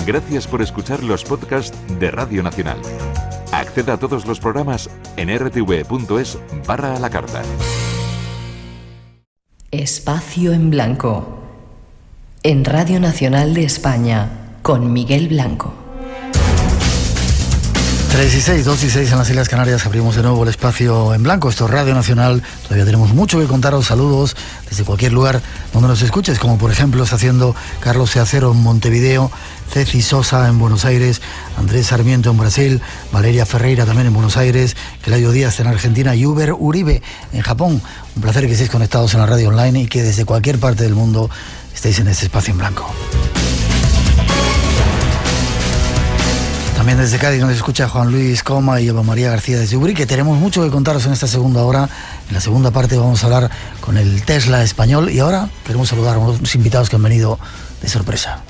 Gracias por escuchar los podcasts de Radio Nacional. Acceda a todos los programas en rtv.es/a la carta. Espacio en Blanco. En Radio Nacional de España, con Miguel Blanco. 3 y 6, 2 y 6 en las Islas Canarias, abrimos de nuevo el Espacio en Blanco. Esto es Radio Nacional. Todavía tenemos mucho que contaros. Saludos desde cualquier lugar donde nos escuches, como por ejemplo está haciendo Carlos Ceacero en Montevideo, Ceci Sosa en Buenos Aires, Andrés Sarmiento en Brasil, Valeria Ferreira también en Buenos Aires, Kelayo Díaz en Argentina y Uber Uribe en Japón. Un placer que estéis conectados en la radio online y que desde cualquier parte del mundo estéis en este Espacio en Blanco. También desde Cádiz nos escucha Juan Luis Coma y Eva María García desde Ubrique. Tenemos mucho que contaros en esta segunda hora. En la segunda parte vamos a hablar con el Tesla español y ahora queremos saludar a unos invitados que han venido de sorpresa.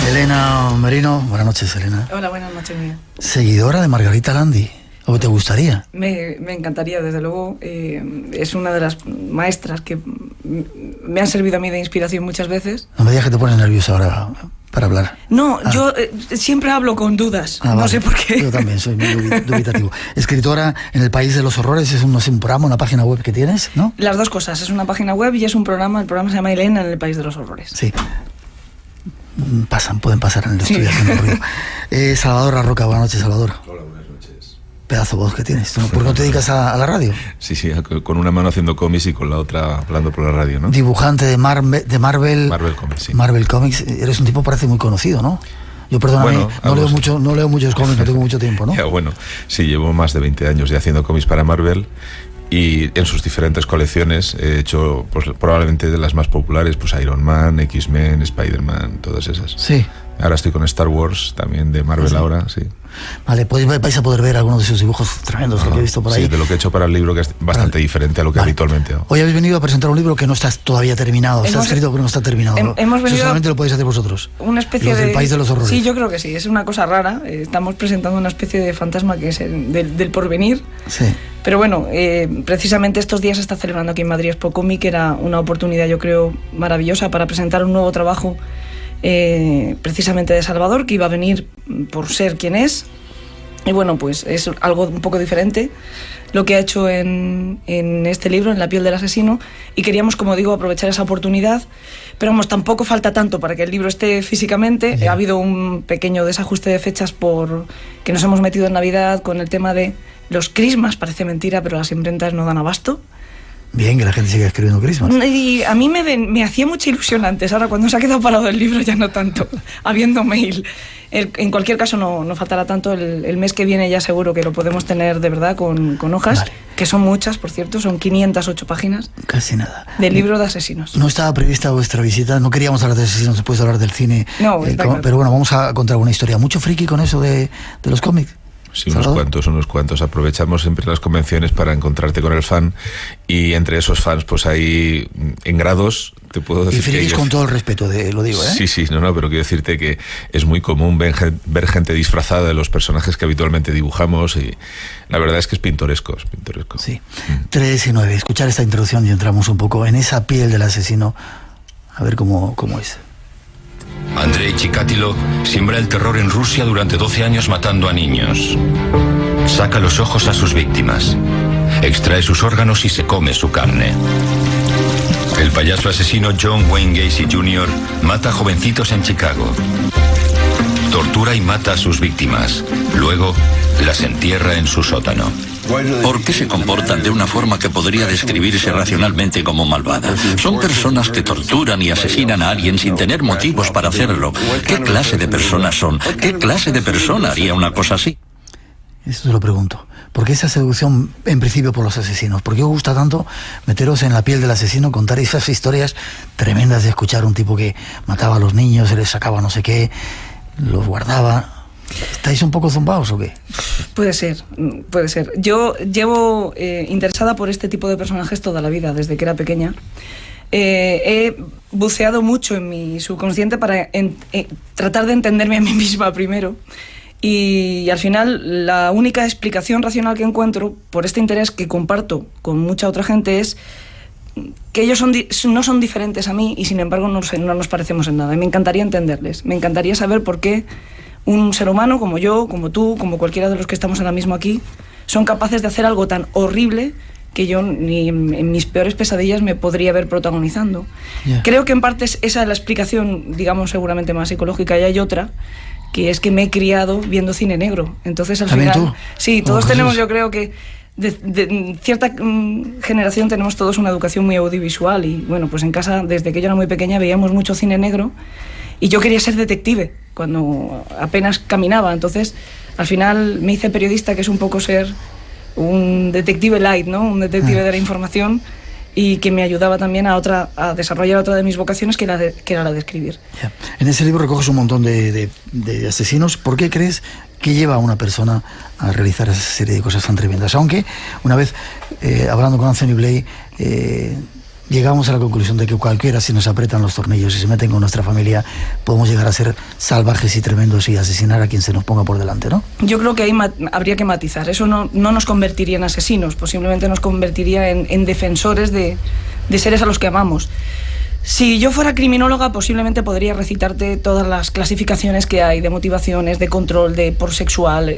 Elena Merino, buenas noches, Elena. Hola, buenas noches, Miguel. Seguidora de Margarita Landi. ¿O te gustaría? Me encantaría, desde luego. Es una de las maestras que me han servido a mí de inspiración muchas veces. No me digas que te pones nerviosa ahora para hablar. No, yo siempre hablo con dudas, no sé por qué. Yo también soy muy dubitativo. Escritora en El País de los Horrores, es un programa, una página web que tienes, ¿no? Las dos cosas, es una página web y es un programa, el programa se llama Elena en El País de los Horrores. Sí. Pueden pasar en el estudio haciendo ruido. Salvador Arroca, buenas noches, Salvador. Hola, buenas noches. Pedazo de voz que tienes. ¿Por qué no te dedicas a la radio? Sí, con una mano haciendo cómics y con la otra hablando por la radio, ¿no? Dibujante de Marvel Comics, sí. Marvel Comics. Eres un tipo, parece muy conocido, ¿no? Yo, perdóname, bueno, no leo muchos cómics, no tengo mucho tiempo, ¿no? Ya, bueno, sí, llevo más de 20 años ya haciendo cómics para Marvel y en sus diferentes colecciones he hecho pues, probablemente de las más populares, pues Iron Man, X-Men, Spider-Man, todas esas. Sí. Ahora estoy con Star Wars, también de Marvel. ¿Sí? Ahora, sí. Vale, pues vais a poder ver algunos de sus dibujos tremendos que he visto por ahí. Sí, de lo que he hecho para el libro, que es bastante diferente a lo que habitualmente hago. Hoy habéis venido a presentar un libro que no está todavía terminado. Está escrito, pero no está terminado. Hemos venido. Eso solamente lo podéis hacer vosotros. Una especie del País de los Horrores. Sí, yo creo que sí. Es una cosa rara. Estamos presentando una especie de fantasma que es del porvenir. Sí. Pero bueno, precisamente estos días se está celebrando aquí en Madrid Expo Cómic, que era una oportunidad, yo creo, maravillosa para presentar un nuevo trabajo precisamente de Salvador, que iba a venir por ser quien es. Y bueno, pues es algo un poco diferente lo que ha hecho en este libro, en La piel del asesino, y queríamos, como digo, aprovechar esa oportunidad, pero vamos, tampoco falta tanto para que el libro esté físicamente. Yeah. Ha habido un pequeño desajuste de fechas por que nos hemos metido en Navidad con el tema de los crismas, parece mentira, pero las imprentas no dan abasto. Bien, que la gente siga escribiendo Christmas. Y a mí me hacía mucha ilusión antes, ahora cuando se ha quedado parado el libro ya no tanto, habiendo mail. En cualquier caso no faltará tanto, el mes que viene ya seguro que lo podemos tener de verdad con hojas, vale. Que son muchas, por cierto, son 508 páginas. Casi nada. Del libro de asesinos. No estaba prevista vuestra visita, no queríamos hablar de asesinos después de hablar del cine. No, claro. Pero bueno, vamos a contar una historia. ¿Mucho friki con eso de los cómics? Sí, unos cuantos. Aprovechamos siempre las convenciones para encontrarte con el fan y entre esos fans pues hay en grados, te puedo decir. Y frikis con todo el respeto, lo digo, ¿eh? Sí, pero quiero decirte que es muy común ver gente disfrazada de los personajes que habitualmente dibujamos y la verdad es que es pintoresco. Sí. 3 y 9, escuchar esta introducción y entramos un poco en esa piel del asesino, a ver cómo es. Andrei Chikatilo siembra el terror en Rusia durante 12 años matando a niños. Saca los ojos a sus víctimas, extrae sus órganos y se come su carne. El payaso asesino John Wayne Gacy Jr. mata a jovencitos en Chicago. Tortura y mata a sus víctimas. Luego las entierra en su sótano. ¿Por qué se comportan de una forma que podría describirse racionalmente como malvada? Son personas que torturan y asesinan a alguien sin tener motivos para hacerlo. ¿Qué clase de personas son? ¿Qué clase de persona haría una cosa así? Esto te lo pregunto. ¿Por qué esa seducción en principio por los asesinos? ¿Por qué os gusta tanto meteros en la piel del asesino, contar esas historias tremendas de escuchar a un tipo que mataba a los niños, se les sacaba no sé qué, los guardaba? ¿Estáis un poco zumbados o qué? Puede ser. Yo llevo interesada por este tipo de personajes toda la vida, desde que era pequeña. He buceado mucho en mi subconsciente para tratar de entenderme a mí misma primero. Y al final la única explicación racional que encuentro por este interés que comparto con mucha otra gente es que ellos no son diferentes a mí y sin embargo no nos parecemos en nada. Y me encantaría entenderles, me encantaría saber por qué un ser humano como yo, como tú, como cualquiera de los que estamos ahora mismo aquí, son capaces de hacer algo tan horrible que yo ni en mis peores pesadillas me podría ver protagonizando. Yeah. Creo que en parte esa es la explicación, digamos, seguramente más psicológica, y hay otra, que es que me he criado viendo cine negro. Entonces al final... ¿Tú? Sí, todos tenemos, yo creo que de cierta generación tenemos todos una educación muy audiovisual y bueno, pues en casa desde que yo era muy pequeña veíamos mucho cine negro y yo quería ser detective cuando apenas caminaba. Entonces al final me hice periodista, que es un poco ser un detective light, ¿no? Un detective de la información, y que me ayudaba también a desarrollar otra de mis vocaciones, que era la de escribir. Yeah. En ese libro recoges un montón de asesinos. ¿Por qué crees que lleva a una persona a realizar esa serie de cosas tan tremendas? Aunque una vez, hablando con Anthony Blay, llegamos a la conclusión de que cualquiera, si nos apretan los tornillos y se meten con nuestra familia, podemos llegar a ser salvajes y tremendos y asesinar a quien se nos ponga por delante, ¿no? Yo creo que ahí habría que matizar. Eso no nos convertiría en asesinos, posiblemente nos convertiría en defensores de seres a los que amamos. Si yo fuera criminóloga, posiblemente podría recitarte todas las clasificaciones que hay de motivaciones, de control, de por sexual.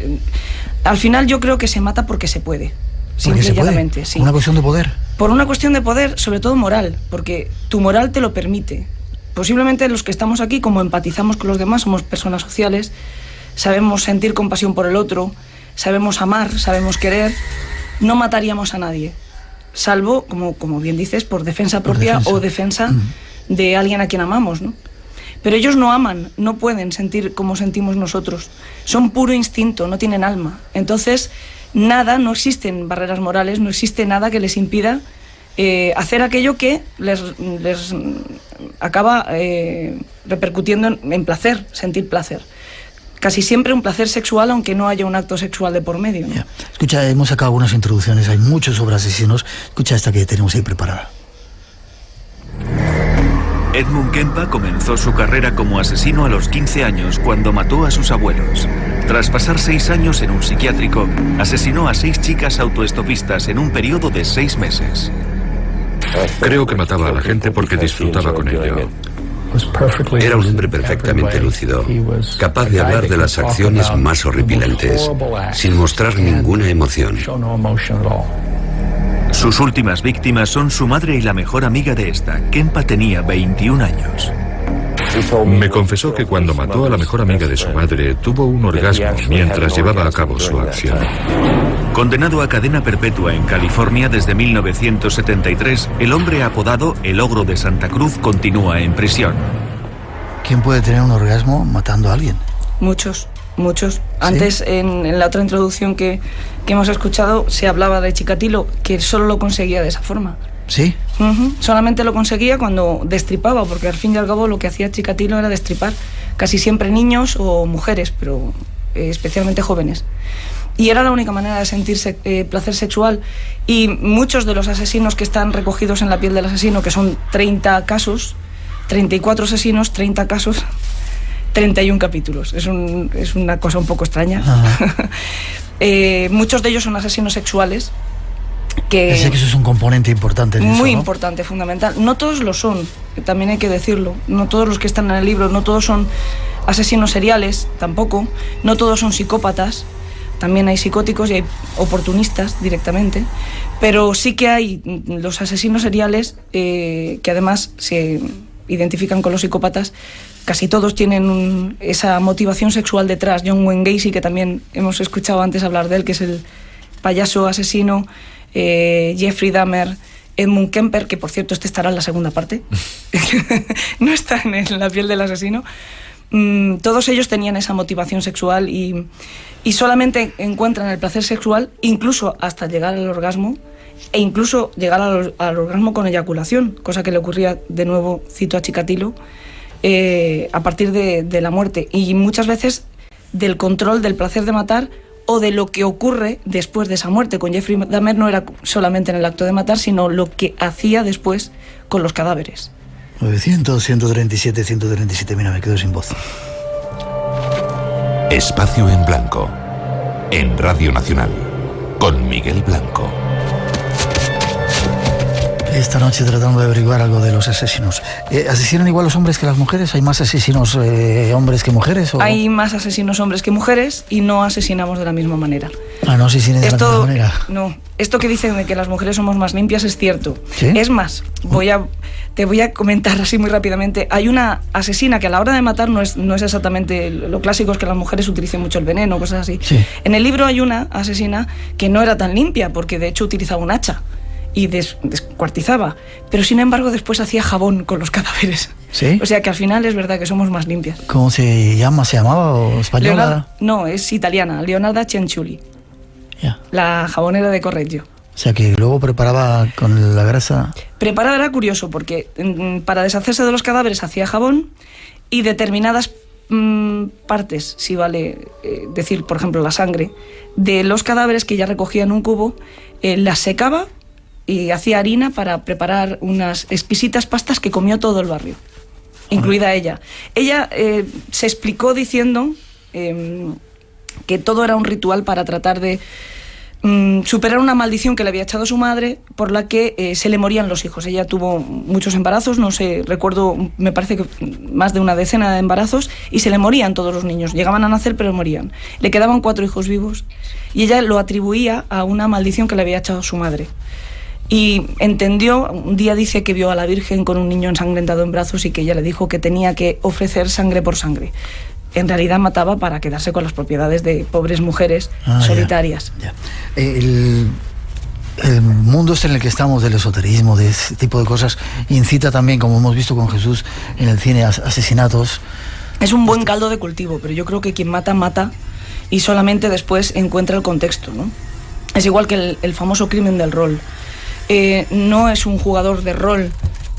Al final yo creo que se mata porque se puede. Simple y llanamente, sí. ¿Una cuestión de poder? Por una cuestión de poder, sobre todo moral, porque tu moral te lo permite. Posiblemente los que estamos aquí, como empatizamos con los demás, somos personas sociales, sabemos sentir compasión por el otro, sabemos amar, sabemos querer, no mataríamos a nadie, salvo, como bien dices, por defensa propia o defensa de alguien a quien amamos, ¿no? Pero ellos no aman, no pueden sentir como sentimos nosotros, son puro instinto, no tienen alma. Entonces no existen barreras morales, no existe nada que les impida hacer aquello que les acaba repercutiendo en placer, sentir placer. Casi siempre un placer sexual, aunque no haya un acto sexual de por medio, ¿no? Yeah. Escucha, hemos sacado algunas introducciones, hay mucho sobre asesinos. Escucha esta que tenemos ahí preparada. Edmund Kempa comenzó su carrera como asesino a los 15 años cuando mató a sus abuelos. Tras pasar 6 años en un psiquiátrico, asesinó a 6 chicas autoestopistas en un periodo de 6 meses. Creo que mataba a la gente porque disfrutaba con ello. Era un hombre perfectamente lúcido, capaz de hablar de las acciones más horripilantes, sin mostrar ninguna emoción. Sus últimas víctimas son su madre y la mejor amiga de esta. Kempa tenía 21 años. Me confesó que cuando mató a la mejor amiga de su madre, tuvo un orgasmo mientras llevaba a cabo su acción. Condenado a cadena perpetua en California desde 1973, el hombre apodado El Ogro de Santa Cruz continúa en prisión. ¿Quién puede tener un orgasmo matando a alguien? Muchos. ¿Sí? Antes, en la otra introducción que hemos escuchado, se hablaba de Chikatilo, que solo lo conseguía de esa forma. ¿Sí? Solamente lo conseguía cuando destripaba, porque al fin y al cabo lo que hacía Chikatilo era destripar, casi siempre niños o mujeres, pero especialmente jóvenes. Y era la única manera de sentirse placer sexual. Y muchos de los asesinos que están recogidos en La piel del asesino, que son 30 casos, 34 asesinos, 30 casos, 31 capítulos. Es una cosa un poco extraña. Muchos de ellos son asesinos sexuales. Que eso es un componente importante en muy eso, ¿no? Importante, fundamental. No todos lo son, también hay que decirlo. No todos los que están en el libro, no todos son asesinos seriales, tampoco. No todos son psicópatas. También hay psicóticos y hay oportunistas directamente. Pero sí que hay los asesinos seriales que además se identifican con los psicópatas. Casi todos tienen esa motivación sexual detrás. John Wayne Gacy, que también hemos escuchado antes hablar de él, que es el payaso asesino. Jeffrey Dahmer, Edmund Kemper, que por cierto estará en la segunda parte. No está en La piel del asesino. Todos ellos tenían esa motivación sexual y solamente encuentran el placer sexual, incluso hasta llegar al orgasmo, e incluso llegar al orgasmo con eyaculación, cosa que le ocurría, de nuevo cito a Chikatilo, a partir de la muerte, y muchas veces del control del placer de matar o de lo que ocurre después de esa muerte. Con Jeffrey Dahmer no era solamente en el acto de matar, sino lo que hacía después con los cadáveres. 900, 137, 137, mira, me quedo sin voz. Espacio en Blanco, en Radio Nacional, con Miguel Blanco. Esta noche tratando de averiguar algo de los asesinos. ¿Asesinan igual los hombres que las mujeres? ¿Hay más asesinos hombres que mujeres? ¿O? Hay más asesinos hombres que mujeres y no asesinamos de la misma manera. No asesinan de la misma manera. No, esto que dicen de que las mujeres somos más limpias es cierto. ¿Sí? Es más, te voy a comentar así muy rápidamente. Hay una asesina que a la hora de matar no es exactamente lo clásico, es que las mujeres utilicen mucho el veneno, cosas así. Sí. En el libro hay una asesina que no era tan limpia porque de hecho utilizaba un hacha y descuartizaba, pero sin embargo después hacía jabón con los cadáveres. ¿Sí? O sea que al final es verdad que somos más limpias. ¿Cómo se llama? ¿Se llamaba o española? No, es italiana, Leonarda Cianciulli, la jabonera de Correggio. O sea que luego preparaba con la grasa. Preparaba era curioso porque para deshacerse de los cadáveres hacía jabón y determinadas partes, si vale decir, por ejemplo, la sangre, de los cadáveres que ya recogía en un cubo, las secaba y hacía harina para preparar unas exquisitas pastas que comió todo el barrio, incluida ella. Ella se explicó diciendo que todo era un ritual para tratar de superar una maldición que le había echado su madre, por la que se le morían los hijos. Ella tuvo muchos embarazos, no sé, recuerdo, me parece que más de una decena de embarazos, y se le morían todos los niños. Llegaban a nacer pero morían. Le quedaban 4 hijos vivos y ella lo atribuía a una maldición que le había echado su madre. Y entendió, un día dice que vio a la Virgen con un niño ensangrentado en brazos y que ella le dijo que tenía que ofrecer sangre por sangre. En realidad mataba para quedarse con las propiedades de pobres mujeres solitarias. Ya. El mundo en el que estamos, del esoterismo, de ese tipo de cosas, incita también, como hemos visto con Jesús en el cine, asesinatos. Es un buen caldo de cultivo, pero yo creo que quien mata, mata y solamente después encuentra el contexto, ¿no? Es igual que el famoso crimen del rol. No es un jugador de rol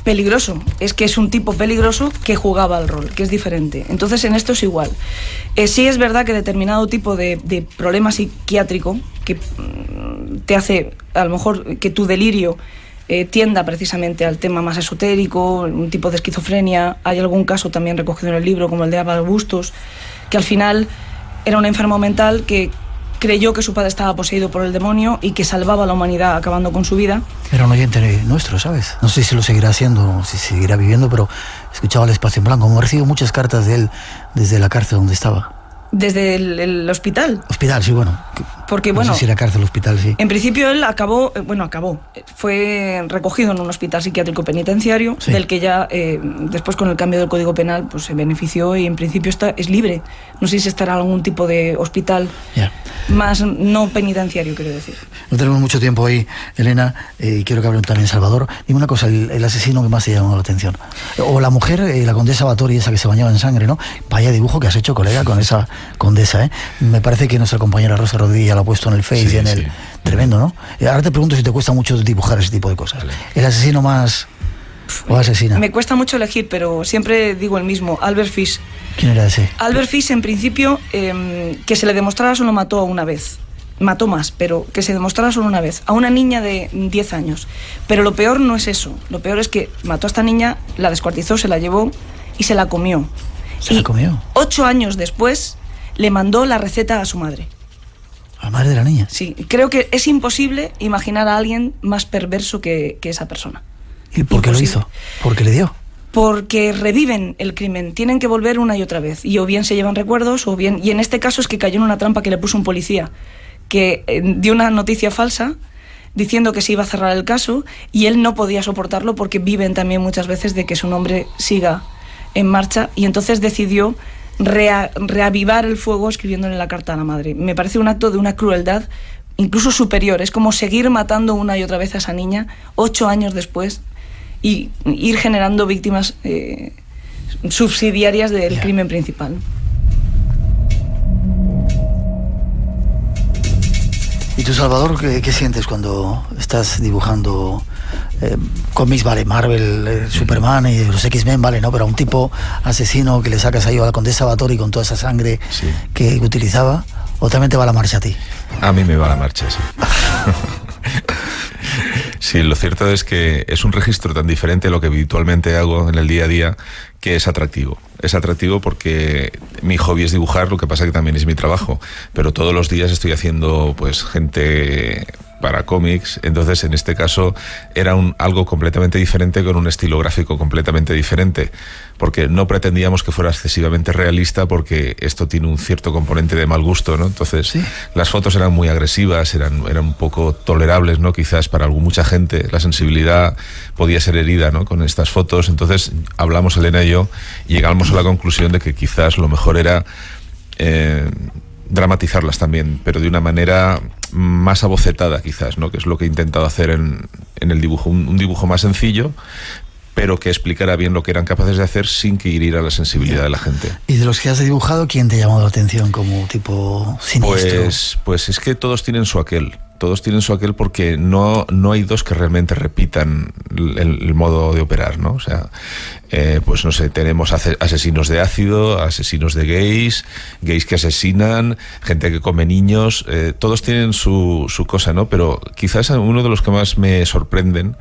peligroso, es que es un tipo peligroso que jugaba al rol, que es diferente. Entonces en esto es igual. Sí es verdad que determinado tipo de problema psiquiátrico que te hace a lo mejor que tu delirio tienda precisamente al tema más esotérico, un tipo de esquizofrenia. Hay algún caso también recogido en el libro como el de Álvaro Bustos, que al final era un enfermo mental que creyó que su padre estaba poseído por el demonio y que salvaba a la humanidad acabando con su vida. Era un oyente nuestro, ¿sabes? No sé si lo seguirá haciendo, si seguirá viviendo, pero escuchaba El Espacio en Blanco. Hemos recibido muchas cartas de él desde la cárcel donde estaba. ¿Desde el hospital? Hospital, sí, bueno. Porque, no sé si era cárcel o hospital, sí. En principio él acabó. Fue recogido en un hospital psiquiátrico penitenciario, sí, del que ya después con el cambio del Código Penal pues se benefició y en principio es libre. No sé si estará en algún tipo de hospital más no penitenciario, quiero decir. No tenemos mucho tiempo ahí, Elena, y quiero que hable también Salvador. Dime una cosa, el asesino que más te ha llamado la atención. O la mujer, la condesa Báthory, esa que se bañaba en sangre, ¿no? Vaya dibujo que has hecho, colega, con esa condesa, ¿eh? Me parece que nuestra compañera Rosa Rodríguez lo ha puesto en el Face y en el... Tremendo, ¿no? Ahora te pregunto si te cuesta mucho dibujar ese tipo de cosas. Vale. El asesino más... o asesina. Me cuesta mucho elegir, pero siempre digo el mismo, Albert Fish. ¿Quién era ese? Albert Fish, en principio, que se le demostrara solo mató una vez. Mató más, pero que se demostrara solo una vez. A una niña de 10 años. Pero lo peor no es eso. Lo peor es que mató a esta niña, la descuartizó, se la llevó y se la comió. ¿Se la comió? 8 años después le mandó la receta a su madre. ¿A la madre de la niña? Sí, creo que es imposible imaginar a alguien más perverso que esa persona. ¿Y por qué lo hizo? ¿Por qué le dio? Porque reviven el crimen, tienen que volver una y otra vez. Y o bien se llevan recuerdos, o bien... Y en este caso es que cayó en una trampa que le puso un policía, que dio una noticia falsa diciendo que se iba a cerrar el caso, y él no podía soportarlo porque viven también muchas veces de que su nombre siga en marcha, y entonces decidió reavivar el fuego escribiéndole la carta a la madre. Me parece un acto de una crueldad incluso superior. Es como seguir matando una y otra vez a esa niña 8 años después y ir generando víctimas subsidiarias del crimen principal. ¿Y tú, Salvador, qué sientes cuando estás dibujando cómics, vale, Marvel, Superman y los X-Men, vale, ¿no? Pero a un tipo asesino que le sacas ahí a la condesa Báthory con toda esa sangre que utilizaba, ¿o también te va la marcha a ti? A mí me va la marcha, sí. Sí, lo cierto es que es un registro tan diferente a lo que habitualmente hago en el día a día que es atractivo. Es atractivo porque mi hobby es dibujar, lo que pasa que también es mi trabajo, pero todos los días estoy haciendo pues gente para cómics, entonces en este caso era algo completamente diferente, con un estilo gráfico completamente diferente, porque no pretendíamos que fuera excesivamente realista, porque esto tiene un cierto componente de mal gusto, ¿no? Entonces ¿sí? Las fotos eran muy agresivas, eran un poco tolerables, ¿no? Quizás para mucha gente la sensibilidad podía ser herida, ¿no? Con estas fotos. Entonces hablamos Elena y yo y llegamos a la conclusión de que quizás lo mejor era dramatizarlas también, pero de una manera más abocetada quizás, ¿no? Que es lo que he intentado hacer en el dibujo, un dibujo más sencillo, pero que explicara bien lo que eran capaces de hacer sin que hiriera la sensibilidad de la gente. ¿Y de los que has dibujado, quién te ha llamado la atención como tipo siniestro? Pues es que todos tienen su aquel. Todos tienen su aquel, porque no hay dos que realmente repitan el modo de operar, ¿no? O sea, pues no sé, tenemos asesinos de ácido, asesinos de gays que asesinan, gente que come niños, todos tienen su cosa, ¿no? Pero quizás uno de los que más me sorprenden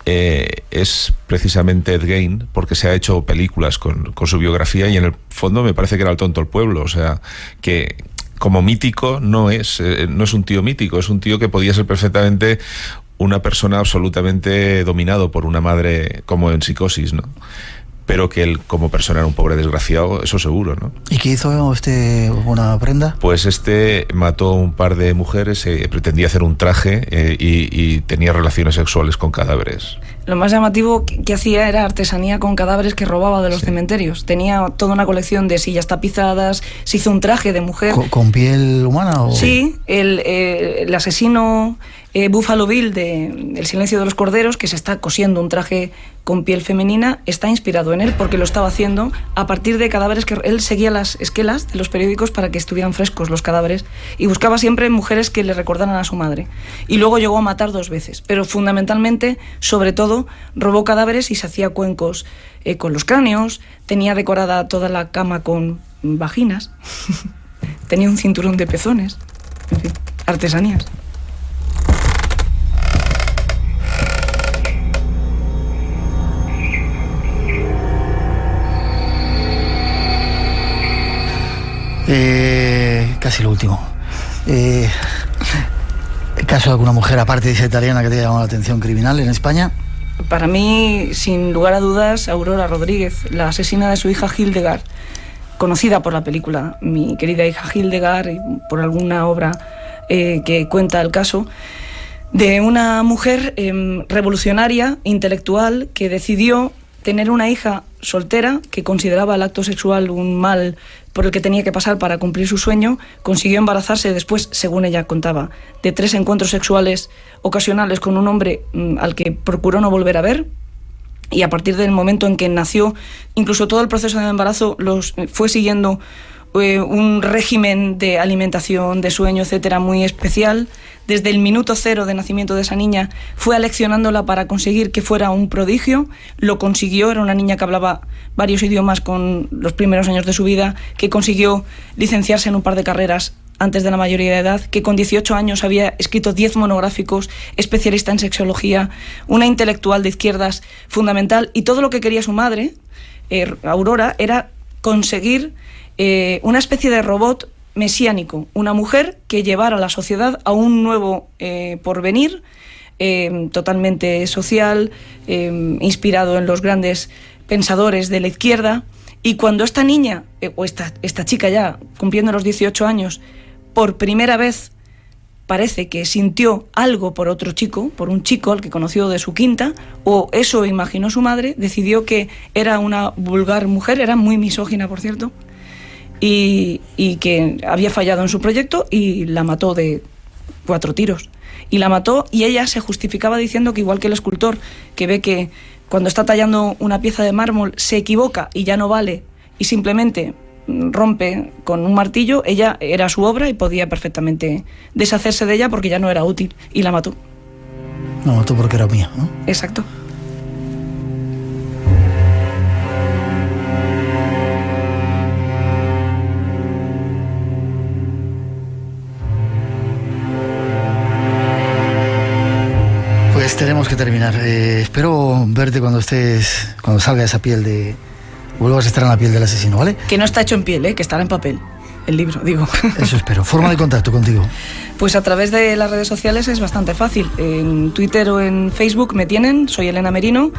es precisamente Ed Gein, porque se ha hecho películas con su biografía, y en el fondo me parece que era el tonto el pueblo, o sea, que como mítico no es un tío mítico, es un tío que podía ser perfectamente una persona absolutamente dominado por una madre, como en Psicosis, ¿no? Pero que él como persona era un pobre desgraciado, eso seguro, ¿no? ¿Y qué hizo una prenda? Pues mató a un par de mujeres, pretendía hacer un traje y tenía relaciones sexuales con cadáveres. Lo más llamativo que hacía era artesanía con cadáveres que robaba de los cementerios. Tenía toda una colección de sillas tapizadas, se hizo un traje de mujer. ¿Con piel humana? ¿O? Sí, el asesino Buffalo Bill de El silencio de los corderos, que se está cosiendo un traje con piel femenina, está inspirado en él, porque lo estaba haciendo a partir de cadáveres que él seguía las esquelas de los periódicos para que estuvieran frescos los cadáveres, y buscaba siempre mujeres que le recordaran a su madre. Y luego llegó a matar 2 veces, pero fundamentalmente, sobre todo, robó cadáveres y se hacía cuencos con los cráneos, tenía decorada toda la cama con vaginas, tenía un cinturón de pezones, en fin, artesanías. Casi lo último. ¿El caso de alguna mujer, aparte de esa italiana, que te ha llamado la atención, criminal en España? Para mí, sin lugar a dudas, Aurora Rodríguez, la asesina de su hija Hildegard, conocida por la película Mi querida hija Hildegard, y por alguna obra que cuenta el caso de una mujer revolucionaria, intelectual, que decidió tener una hija soltera, que consideraba el acto sexual un mal por el que tenía que pasar para cumplir su sueño. Consiguió embarazarse después, según ella contaba, de 3 encuentros sexuales ocasionales con un hombre al que procuró no volver a ver, y a partir del momento en que nació, incluso todo el proceso de embarazo fue siguiendo un régimen de alimentación, de sueño, etcétera, muy especial. Desde el minuto 0 de nacimiento de esa niña fue aleccionándola para conseguir que fuera un prodigio. Lo consiguió, era una niña que hablaba varios idiomas con los primeros años de su vida, que consiguió licenciarse en un par de carreras antes de la mayoría de edad, que con 18 años había escrito 10 monográficos, especialista en sexología, una intelectual de izquierdas fundamental, y todo lo que quería su madre, Aurora, era conseguir una especie de robot mesiánico, una mujer que llevara a la sociedad a un nuevo porvenir, totalmente social, inspirado en los grandes pensadores de la izquierda. Y cuando esta niña, o esta chica ya cumpliendo los 18 años, por primera vez parece que sintió algo por otro chico, por un chico al que conoció de su quinta, o eso imaginó su madre, decidió que era una vulgar mujer, era muy misógina, por cierto, y que había fallado en su proyecto, y la mató de 4 tiros. Y la mató, y ella se justificaba diciendo que, igual que el escultor, que ve que cuando está tallando una pieza de mármol se equivoca y ya no vale, y simplemente rompe con un martillo, ella era su obra y podía perfectamente deshacerse de ella porque ya no era útil, y la mató. La mató porque era mía, ¿no? Exacto. Pues tenemos que terminar. Espero verte cuando salga esa piel vuelvas a estar en la piel del asesino, ¿vale? Que no está hecho en piel, que estará en papel. el libro, digo. Eso espero. ¿Forma de contacto contigo? Pues a través de las redes sociales es bastante fácil. En Twitter o en Facebook me tienen, soy Elena Merino.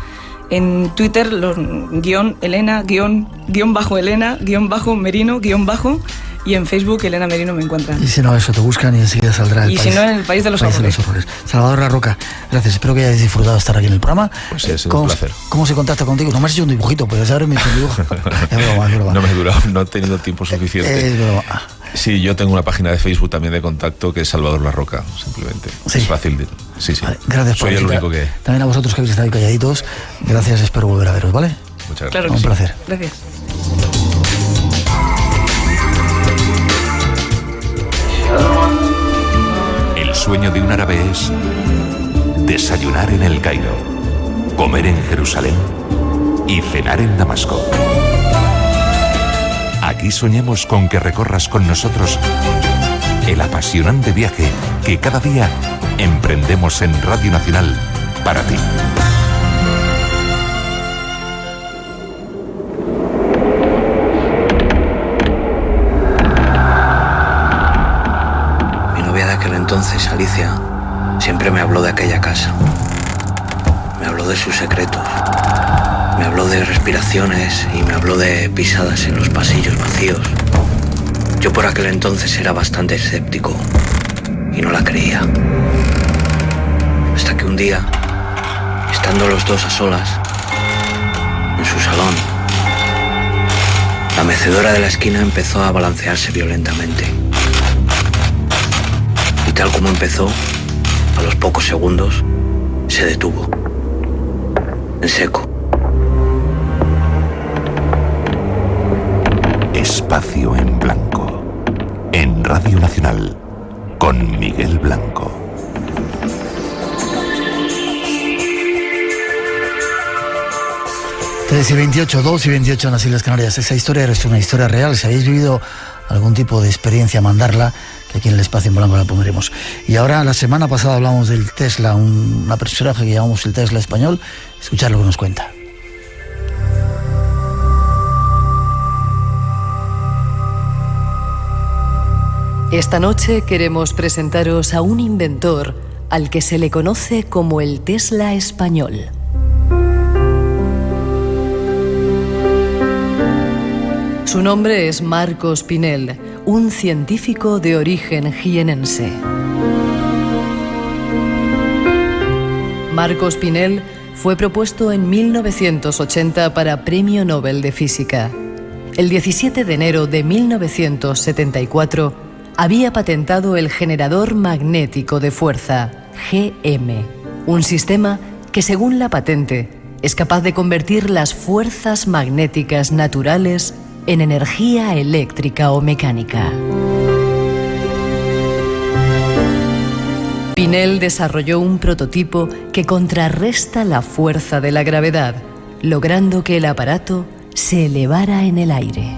En Twitter, _Elena, _Elena, _Merino, y en Facebook Elena Merino me encuentran. Y si no, eso te buscan y enseguida saldrá el país. Y si no, en el País de los Horrores. Salvador Larroca, gracias. Espero que hayáis disfrutado de estar aquí en el programa. Pues sí, ha sido un placer. ¿Cómo se contacta contigo? No me has hecho un dibujito, pues ahora me he hecho un dibujo. Es broma. No me he durado, no he tenido tiempo suficiente. Es broma. Sí, yo tengo una página de Facebook también de contacto que es Salvador Larroca, simplemente. Sí. Es fácil. Sí. Vale, gracias por Soy el único que... También a vosotros que habéis estado ahí calladitos. Gracias, espero volver a veros, ¿vale? Muchas gracias. Claro que un placer. Gracias. El sueño de un árabe es desayunar en El Cairo, comer en Jerusalén y cenar en Damasco. Aquí soñamos con que recorras con nosotros el apasionante viaje que cada día emprendemos en Radio Nacional para ti. Mi novia de aquel entonces, Alicia, siempre me habló de aquella casa. Me habló de sus secretos. Me habló de respiraciones y me habló de pisadas en los pasillos vacíos. Yo por aquel entonces era bastante escéptico y no la creía. Hasta que un día, estando los dos a solas, en su salón, la mecedora de la esquina empezó a balancearse violentamente. Y tal como empezó, a los pocos segundos, se detuvo. En seco. Espacio en Blanco, en Radio Nacional, con Miguel Blanco. Tres y 28, 2 y 28 en las Islas Canarias. Esa historia es una historia real. Si habéis vivido algún tipo de experiencia, mandarla, que aquí en el Espacio en Blanco la pondremos. Y ahora, la semana pasada hablamos del Tesla, una personaje que llamamos el Tesla español. Escuchar lo que nos cuenta. Esta noche queremos presentaros a un inventor al que se le conoce como el Tesla español. Su nombre es Marcos Pinel, un científico de origen jienense. Marcos Pinel fue propuesto en 1980 para Premio Nobel de Física. El 17 de enero de 1974 había patentado el generador magnético de fuerza, GM, un sistema que, según la patente, es capaz de convertir las fuerzas magnéticas naturales en energía eléctrica o mecánica. Pinel desarrolló un prototipo que contrarresta la fuerza de la gravedad, logrando que el aparato se elevara en el aire.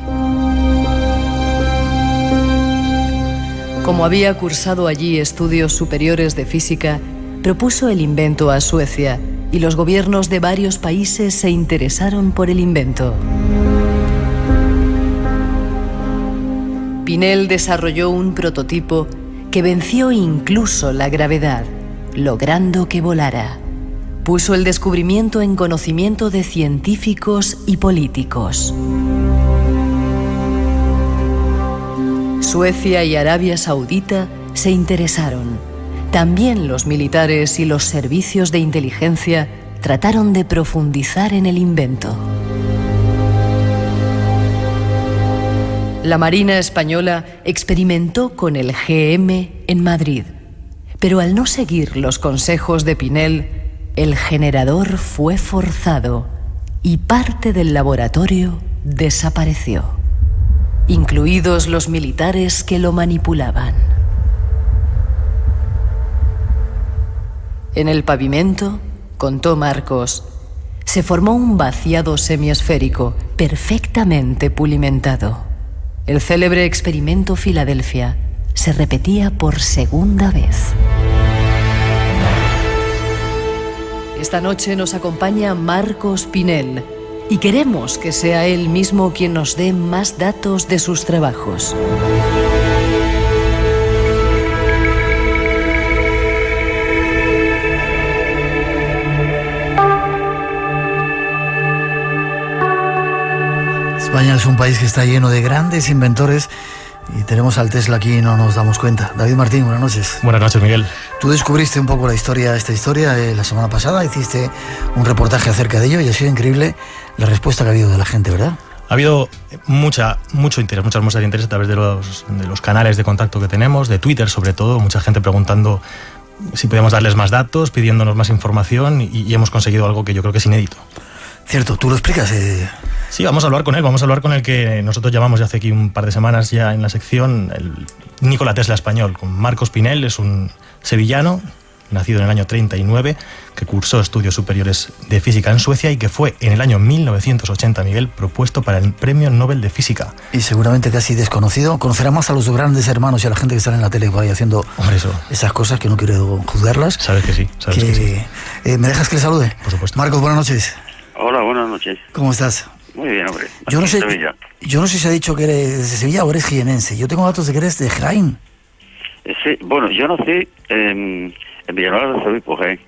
Como había cursado allí estudios superiores de física, propuso el invento a Suecia y los gobiernos de varios países se interesaron por el invento. Pinel desarrolló un prototipo que venció incluso la gravedad, logrando que volara. Puso el descubrimiento en conocimiento de científicos y políticos. Suecia y Arabia Saudita se interesaron. También los militares y los servicios de inteligencia trataron de profundizar en el invento. La Marina Española experimentó con el GM en Madrid, pero al no seguir los consejos de Pinel, el generador fue forzado y parte del laboratorio desapareció, incluidos los militares que lo manipulaban. En el pavimento, contó Marcos, se formó un vaciado semiesférico perfectamente pulimentado. El célebre experimento Filadelfia se repetía por segunda vez. Esta noche nos acompaña Marcos Pinel, y queremos que sea él mismo quien nos dé más datos de sus trabajos. España es un país que está lleno de grandes inventores y tenemos al Tesla aquí y no nos damos cuenta. David Martín, buenas noches. Buenas noches, Miguel. Tú descubriste un poco esta historia la semana pasada, hiciste un reportaje acerca de ello y ha sido increíble la respuesta que ha habido de la gente, ¿verdad? Ha habido mucho interés, muchas muestras de interés a través de los canales de contacto que tenemos, de Twitter sobre todo, mucha gente preguntando si podemos darles más datos, pidiéndonos más información y hemos conseguido algo que yo creo que es inédito. Cierto, ¿tú lo explicas? Sí, vamos a hablar con el que nosotros llamamos ya hace aquí un par de semanas ya en la sección, el Nikola Tesla español, con Marcos Pinel, es un sevillano, nacido en el año 39, que cursó estudios superiores de física en Suecia y que fue en el año 1980, Miguel, propuesto para el Premio Nobel de Física. Y seguramente casi desconocido, conocerá más a los grandes hermanos y a la gente que está en la tele por ahí haciendo esas cosas que no quiero juzgarlas. Sabes que sí, que sí. ¿Me dejas que le salude? Por supuesto. Marcos, buenas noches. Hola, buenas noches. ¿Cómo estás? Muy bien, hombre. Yo no sé si se ha dicho que eres de Sevilla o eres jienense. Yo tengo datos de que eres de Jaén. Sí, bueno, yo nací en Villanueva de Arzobispo, Jaén,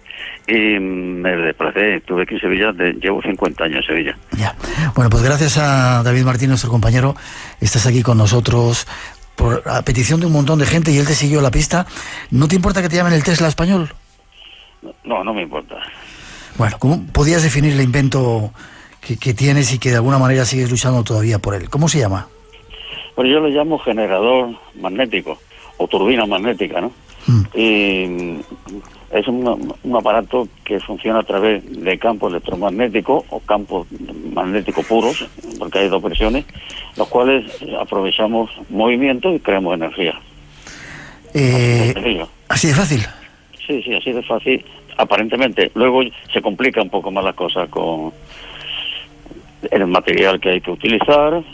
y me desplacé, estuve aquí en Sevilla, llevo 50 años en Sevilla. Ya. Bueno, pues gracias a David Martín, nuestro compañero, estás aquí con nosotros a petición de un montón de gente y él te siguió la pista. ¿No te importa que te llamen el Tesla español? No me importa. Bueno, ¿cómo podías definir el invento que tienes y que de alguna manera sigues luchando todavía por él? ¿Cómo se llama? Bueno, yo lo llamo generador magnético o turbina magnética, ¿no? Y es un aparato que funciona a través de campos electromagnéticos o campos magnéticos puros, porque hay dos versiones, los cuales aprovechamos movimiento y creamos energía. ¿Así de fácil? Sí, así de fácil, aparentemente. Luego se complica un poco más la cosa con el material que hay que utilizar,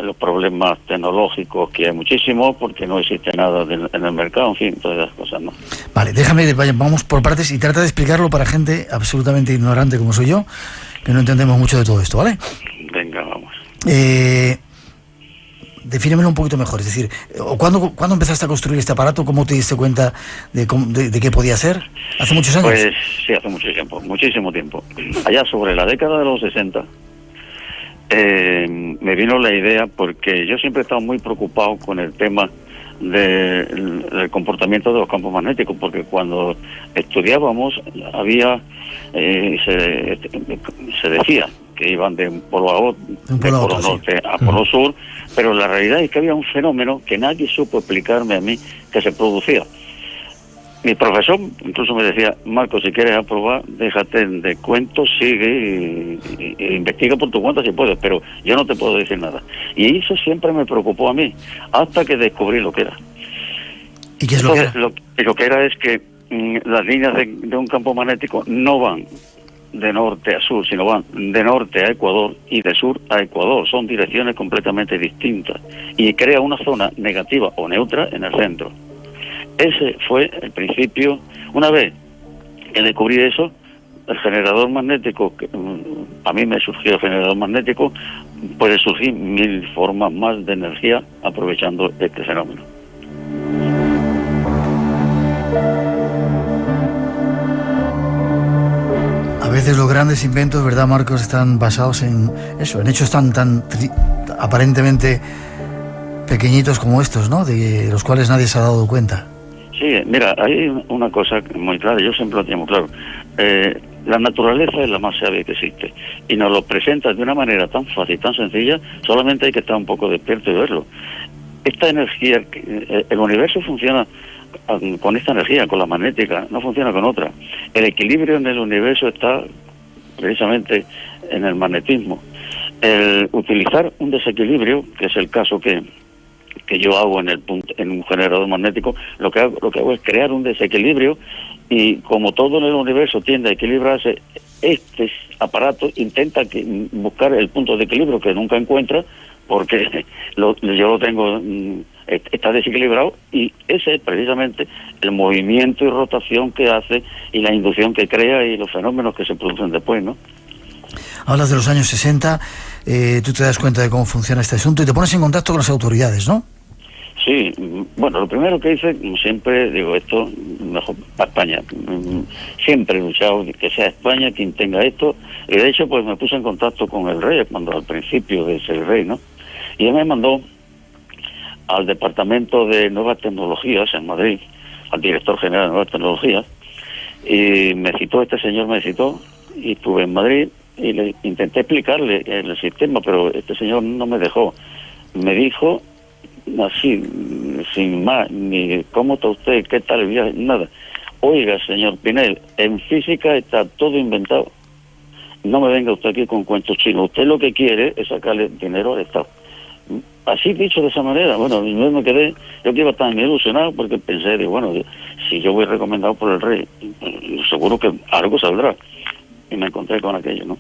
los problemas tecnológicos que hay muchísimos, porque no existe nada en el mercado, en fin, todas esas cosas, ¿no? Vale, vamos por partes y trata de explicarlo para gente absolutamente ignorante como soy yo, que no entendemos mucho de todo esto, ¿vale? Venga, vamos. Defínemelo un poquito mejor, es decir, ¿cuándo empezaste a construir este aparato? ¿Cómo te diste cuenta de qué podía ser? ¿Hace muchos años? Pues sí, hace muchísimo tiempo. Allá sobre la década de los 60 me vino la idea, porque yo siempre he estado muy preocupado con el tema del comportamiento de los campos magnéticos, porque cuando estudiábamos se decía que iban de polo norte a polo sur, pero la realidad es que había un fenómeno que nadie supo explicarme a mí que se producía. Mi profesor incluso me decía: Marco, si quieres aprobar, déjate de cuentos, sigue y investiga por tu cuenta si puedes, pero yo no te puedo decir nada. Y eso siempre me preocupó a mí, hasta que descubrí lo que era. ¿Y qué es lo que era? Lo que era es que las líneas de un campo magnético no van de norte a sur, sino van de norte a Ecuador y de sur a Ecuador. Son direcciones completamente distintas y crea una zona negativa o neutra en el centro. Ese fue el principio. Una vez que descubrí eso, el generador magnético, a mí me surgió el generador magnético, puede surgir 1000 formas más de energía aprovechando este fenómeno. A veces los grandes inventos, ¿verdad, Marcos?, están basados en eso, en hechos tan aparentemente pequeñitos como estos, ¿no?, de los cuales nadie se ha dado cuenta. Sí, mira, hay una cosa muy clara, yo siempre lo tengo claro. La naturaleza es la más sabia que existe y nos lo presenta de una manera tan fácil, tan sencilla, solamente hay que estar un poco despierto y verlo. Esta energía, el universo funciona con esta energía, con la magnética, no funciona con otra. El equilibrio en el universo está precisamente en el magnetismo. El utilizar un desequilibrio, que es el caso que yo hago en un generador magnético, lo que hago es crear un desequilibrio, y como todo en el universo tiende a equilibrarse, este aparato intenta buscar el punto de equilibrio que nunca encuentra, porque yo lo tengo, está desequilibrado, y ese es precisamente el movimiento y rotación que hace y la inducción que crea y los fenómenos que se producen después, ¿no? Hablas de los años 60, tú te das cuenta de cómo funciona este asunto y te pones en contacto con las autoridades, ¿no? Sí, bueno, lo primero que hice, como siempre, digo, esto mejor para España. Siempre he luchado que sea España quien tenga esto, y de hecho pues me puse en contacto con el rey cuando al principio de ser rey, ¿no? Y él me mandó al Departamento de Nuevas Tecnologías en Madrid, al director general de Nuevas Tecnologías, y este señor me citó, y estuve en Madrid y le intenté explicarle el sistema, pero este señor no me dejó. Me dijo así, sin más, ni cómo está usted, qué tal el viaje, nada. Oiga, señor Pinel, en física está todo inventado. No me venga usted aquí con cuentos chinos. Usted lo que quiere es sacarle dinero al Estado. Así dicho de esa manera, bueno, yo me quedé, yo que iba tan ilusionado porque pensé, bueno, si yo voy recomendado por el rey, seguro que algo saldrá. Y me encontré con aquello, ¿no?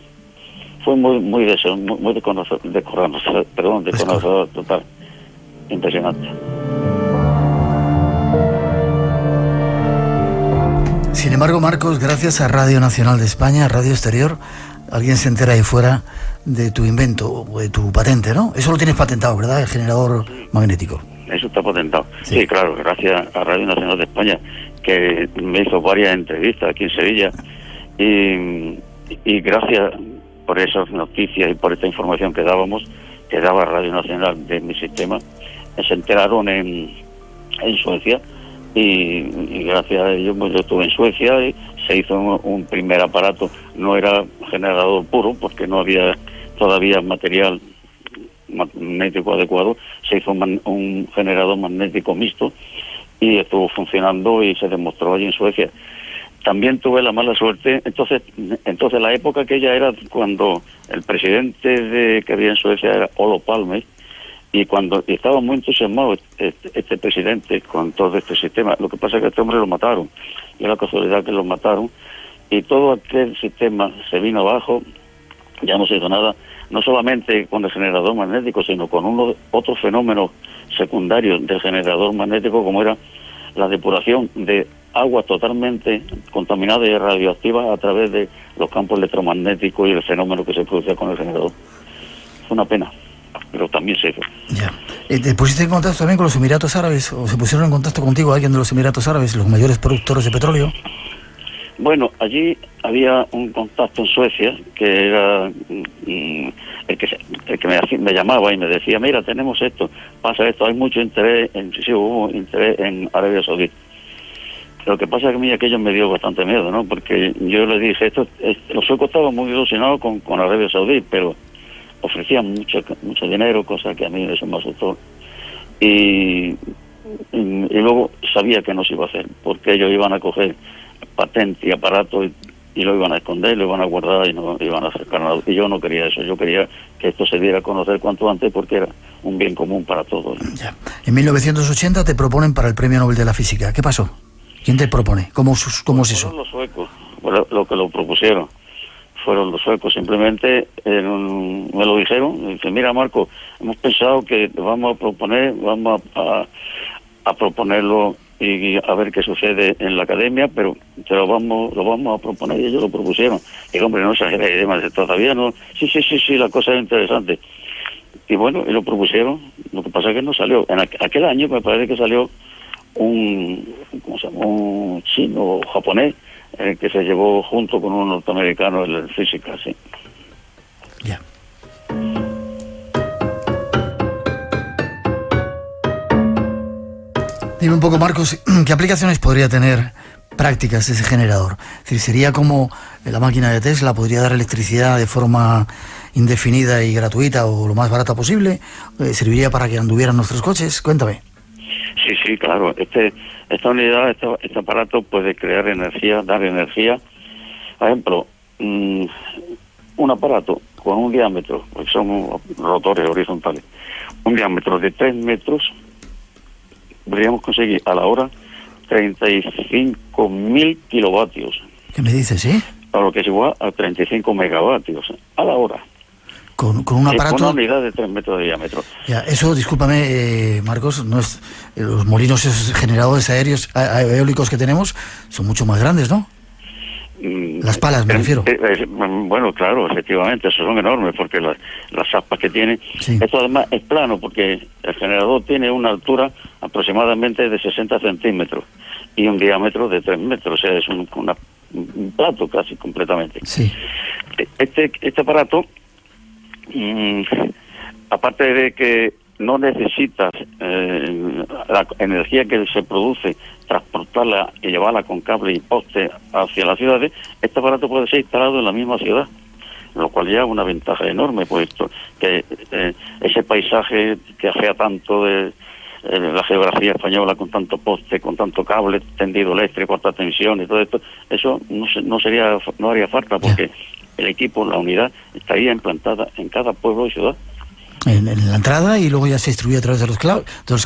Fue muy desconocedor total. Impresionante. Sin embargo, Marcos, gracias a Radio Nacional de España, Radio Exterior, alguien se entera ahí fuera de tu invento o de tu patente, ¿no? Eso lo tienes patentado, ¿verdad? El generador magnético. Eso está patentado. Sí, claro, gracias a Radio Nacional de España, que me hizo varias entrevistas aquí en Sevilla, y gracias por esas noticias y por esta información que daba Radio Nacional de mi sistema, se enteraron en Suecia, y gracias a ellos pues yo estuve en Suecia y se hizo un primer aparato. No era generador puro porque no había todavía material magnético adecuado. Se hizo un generador magnético mixto y estuvo funcionando y se demostró allí en Suecia. También tuve la mala suerte, entonces la época aquella era cuando el presidente que había en Suecia era Olof Palme, y cuando estaba muy entusiasmado este presidente con todo este sistema. Lo que pasa es que este hombre lo mataron, y la casualidad que lo mataron, y todo aquel sistema se vino abajo. Ya no se hizo nada, no solamente con el generador magnético, sino con otros fenómenos secundarios del generador magnético, como era la depuración de agua totalmente contaminada y radioactiva a través de los campos electromagnéticos y el fenómeno que se producía con el generador. Fue una pena, pero también se hizo. Ya. ¿Te pusiste en contacto también con los Emiratos Árabes, o se pusieron en contacto contigo alguien de los Emiratos Árabes, los mayores productores de petróleo? Bueno, allí había un contacto en Suecia que era el que me llamaba y me decía, mira, tenemos esto, pasa esto, hay mucho interés, hubo interés en Arabia Saudí. Lo que pasa es que a mí aquello me dio bastante miedo, ¿no? Porque yo le dije, los suecos estaban muy ilusionados con Arabia Saudí, pero ofrecían mucho dinero, cosa que a mí eso me asustó. Y luego sabía que no se iba a hacer, porque ellos iban a coger patente y aparato y lo iban a esconder, lo iban a guardar y no iban a acercar nada. Y yo no quería eso, yo quería que esto se diera a conocer cuanto antes, porque era un bien común para todos. Ya. En 1980 te proponen para el Premio Nobel de la Física. ¿Qué pasó? ¿Quién te propone? ¿Cómo es eso? Fueron los suecos, lo que lo propusieron. Fueron los suecos, simplemente me lo dijeron. Dice, mira, Marco, hemos pensado que vamos a proponerlo y a ver qué sucede en la academia, pero lo vamos a proponer, y ellos lo propusieron. Y hombre, no exageré, además todavía no. Sí, la cosa es interesante. Y bueno, y lo propusieron. Lo que pasa es que no salió. En aquel año me parece que salió un chino o japonés, que se llevó junto con un norteamericano en física, sí. Ya. Dime un poco, Marcos, ¿qué aplicaciones podría tener prácticas ese generador? Es decir, ¿sería como la máquina de Tesla, podría dar electricidad de forma indefinida y gratuita o lo más barata posible? ¿Serviría para que anduvieran nuestros coches? Cuéntame. Sí, claro. Esta unidad, este aparato puede crear energía, dar energía. Por ejemplo, un aparato con un diámetro, porque son rotores horizontales, un diámetro de 3 metros, podríamos conseguir a la hora 35.000 kilovatios. ¿Qué me dices, A lo que es igual a 35 megavatios a la hora. Con un aparato... Con una unidad de 3 metros de diámetro. Ya, eso, discúlpame, Marcos, no es los molinos, esos generadores aéreos, eólicos que tenemos, son mucho más grandes, ¿no? Las palas, me refiero. Bueno, claro, efectivamente, esos son enormes porque las aspas que tiene. Sí. Esto además es plano porque el generador tiene una altura aproximadamente de 60 centímetros y un diámetro de 3 metros, o sea, es un plato casi completamente. Sí. Este aparato, aparte de que no necesitas la energía que se produce, transportarla y llevarla con cable y poste hacia las ciudades, este aparato puede ser instalado en la misma ciudad, lo cual ya es una ventaja enorme, puesto que ese paisaje que afea tanto de la geografía española, con tanto poste, con tanto cable, tendido eléctrico, alta tensión y todo esto, eso no haría falta, porque el equipo, la unidad, estaría implantada en cada pueblo y ciudad. En la entrada, y luego ya se distribuye a través de los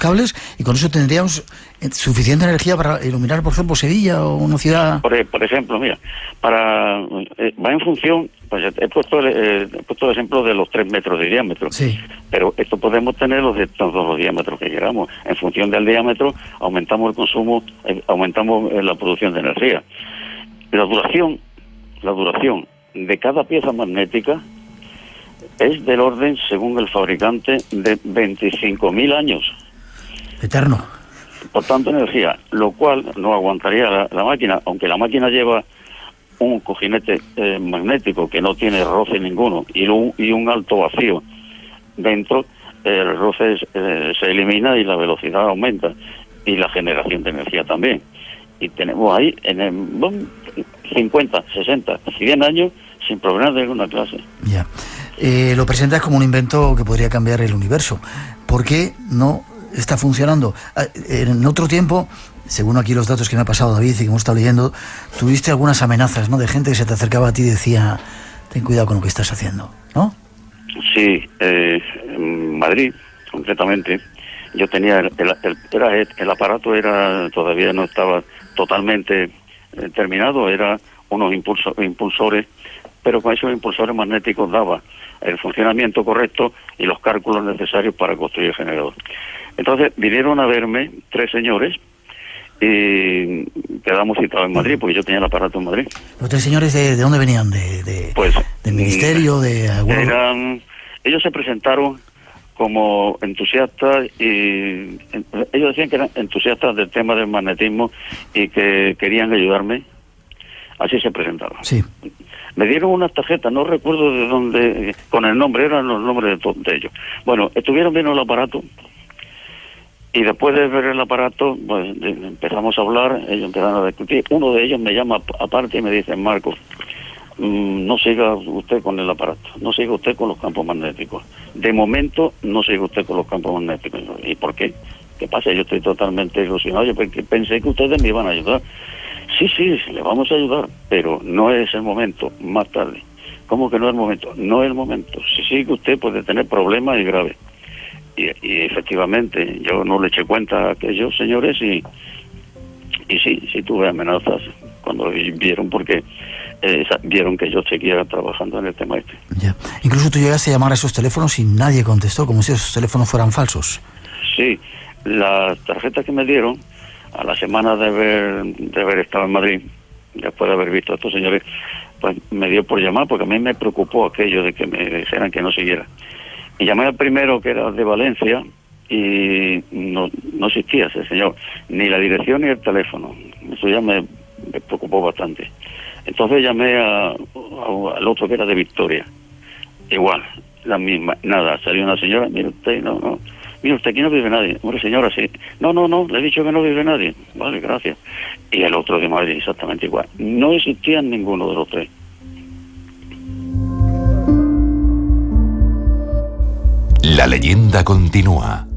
cables, y con eso tendríamos suficiente energía para iluminar, por ejemplo, Sevilla o una ciudad. Por ejemplo, mira, va en función, pues he puesto el ejemplo de los 3 metros de diámetro, sí. Pero esto podemos tenerlos de todos los diámetros que queramos. En función del diámetro aumentamos el consumo, aumentamos la producción de energía. La duración de cada pieza magnética es del orden, según el fabricante, de 25.000 años. Eterno. Por tanto, energía, lo cual no aguantaría la máquina, aunque la máquina lleva un cojinete magnético que no tiene roce ninguno y un alto vacío dentro, el roce se elimina y la velocidad aumenta y la generación de energía también. Y tenemos ahí 50, 60, 100 años sin problemas de ninguna clase. Ya. Lo presentas como un invento que podría cambiar el universo. ¿Por qué no está funcionando? En otro tiempo, según aquí los datos que me ha pasado David y que hemos estado leyendo, tuviste algunas amenazas, ¿no?, de gente que se te acercaba a ti y decía: ten cuidado con lo que estás haciendo, ¿no? Sí, en Madrid, concretamente, yo tenía el aparato todavía no estaba totalmente terminado, era unos impulsores, pero con esos impulsores magnéticos daba el funcionamiento correcto y los cálculos necesarios para construir el generador. Entonces vinieron a verme 3 señores y quedamos citados en Madrid, porque yo tenía el aparato en Madrid. ¿Los 3 señores de dónde venían? ¿Del ministerio? Ellos se presentaron como entusiastas y ellos decían que eran entusiastas del tema del magnetismo y que querían ayudarme. Así se presentaban. Sí. Me dieron unas tarjetas, no recuerdo de dónde, con el nombre, eran los nombres de ellos. Bueno, estuvieron viendo el aparato y después de ver el aparato, pues empezamos a hablar, ellos empezaron a discutir. Uno de ellos me llama aparte y me dice: Marcos, no siga usted con el aparato, no siga usted con los campos magnéticos. De momento, no siga usted con los campos magnéticos. ¿Y por qué? ¿Qué pasa? Yo estoy totalmente ilusionado, yo pensé que ustedes me iban a ayudar. Sí, le vamos a ayudar, pero no es el momento, más tarde. ¿Cómo que no es el momento? No es el momento. Si sigue usted puede tener problemas y graves. Y efectivamente, yo no le eché cuenta a aquellos señores y sí tuve amenazas cuando vieron, porque vieron que yo seguía trabajando en el tema este. Ya. Incluso tú llegaste a llamar a esos teléfonos y nadie contestó, como si esos teléfonos fueran falsos. Sí, las tarjetas que me dieron, a la semana de haber estado en Madrid, después de haber visto a estos señores, pues me dio por llamar, porque a mí me preocupó aquello de que me dijeran que no siguiera. Y llamé al primero, que era de Valencia, y no existía ese señor, ni la dirección ni el teléfono. Eso ya me preocupó bastante. Entonces llamé al otro, que era de Victoria. Igual, la misma, nada, salió una señora: mire usted, no. Mire usted, aquí no vive nadie. Hombre, señora, sí. No, le he dicho que no vive nadie. Vale, gracias. Y el otro de Madrid, exactamente igual. No existían ninguno de los 3. La leyenda continúa.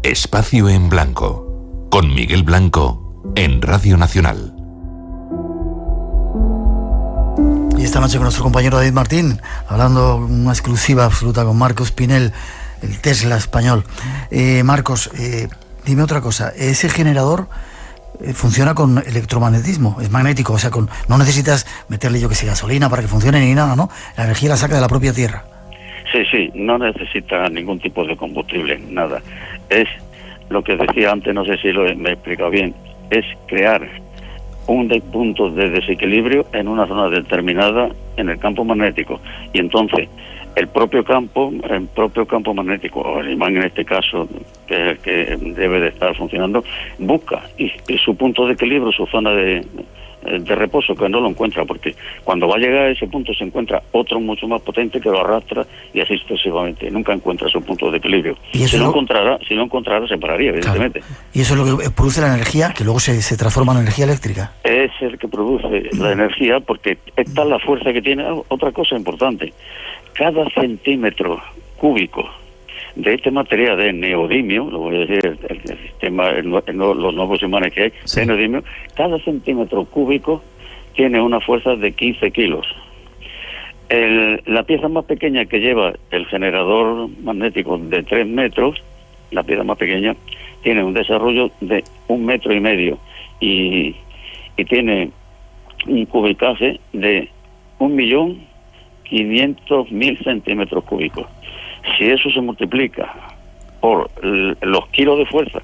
Espacio en Blanco, con Miguel Blanco, en Radio Nacional. Y esta noche con nuestro compañero David Martín, hablando una exclusiva absoluta con Marcos Pinel, el Tesla español. Marcos, dime otra cosa. ¿Ese generador funciona con electromagnetismo? Es magnético, o sea, no necesitas meterle, yo que sé, gasolina para que funcione ni nada, ¿no? La energía la saca de la propia Tierra. Sí, no necesita ningún tipo de combustible, nada. Es lo que decía antes, no sé si me he explicado bien, es crear un punto de desequilibrio en una zona determinada en el campo magnético, y entonces el propio campo magnético, o el imán en este caso, que es el que debe de estar funcionando, busca y su punto de equilibrio, su zona de reposo, que no lo encuentra, porque cuando va a llegar a ese punto se encuentra otro mucho más potente que lo arrastra, y así sucesivamente. Nunca encuentra su punto de equilibrio. Si lo encontrara, se pararía, evidentemente. Claro. Y eso es lo que produce la energía, que luego se transforma en energía eléctrica. Es el que produce la energía, porque esta es la fuerza que tiene. Otra cosa importante: cada centímetro cúbico de este material de neodimio, lo voy a decir, el sistema, los nuevos imanes que hay, de neodimio, cada centímetro cúbico tiene una fuerza de 15 kilos. La pieza más pequeña que lleva el generador magnético de 3 metros, la pieza más pequeña, tiene un desarrollo de 1,5 metros y tiene un cubicaje de 1.500.000 centímetros cúbicos. Si eso se multiplica por los kilos de fuerza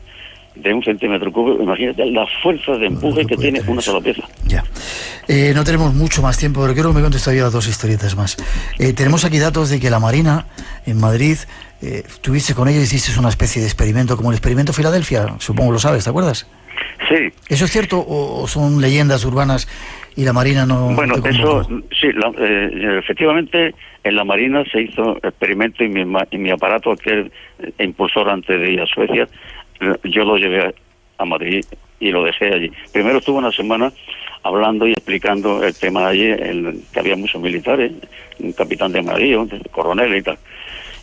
de 1 centímetro cúbico, imagínate la fuerza de empuje que tiene una sola pieza. Ya. No tenemos mucho más tiempo, pero quiero que me cuentes todavía 2 historietas más. Tenemos aquí datos de que la Marina, en Madrid, tuviste con ella y hiciste una especie de experimento, como el experimento Filadelfia, supongo lo sabes, ¿te acuerdas? Sí. ¿Eso es cierto o son leyendas urbanas y la Marina no...? Bueno, eso, sí, efectivamente en la Marina se hizo experimento, y mi aparato, aquel impulsor, antes de ir a Suecia, yo lo llevé a Madrid y lo dejé allí. Primero estuve una semana hablando y explicando el tema allí, que había muchos militares, un capitán de navío, un coronel y tal.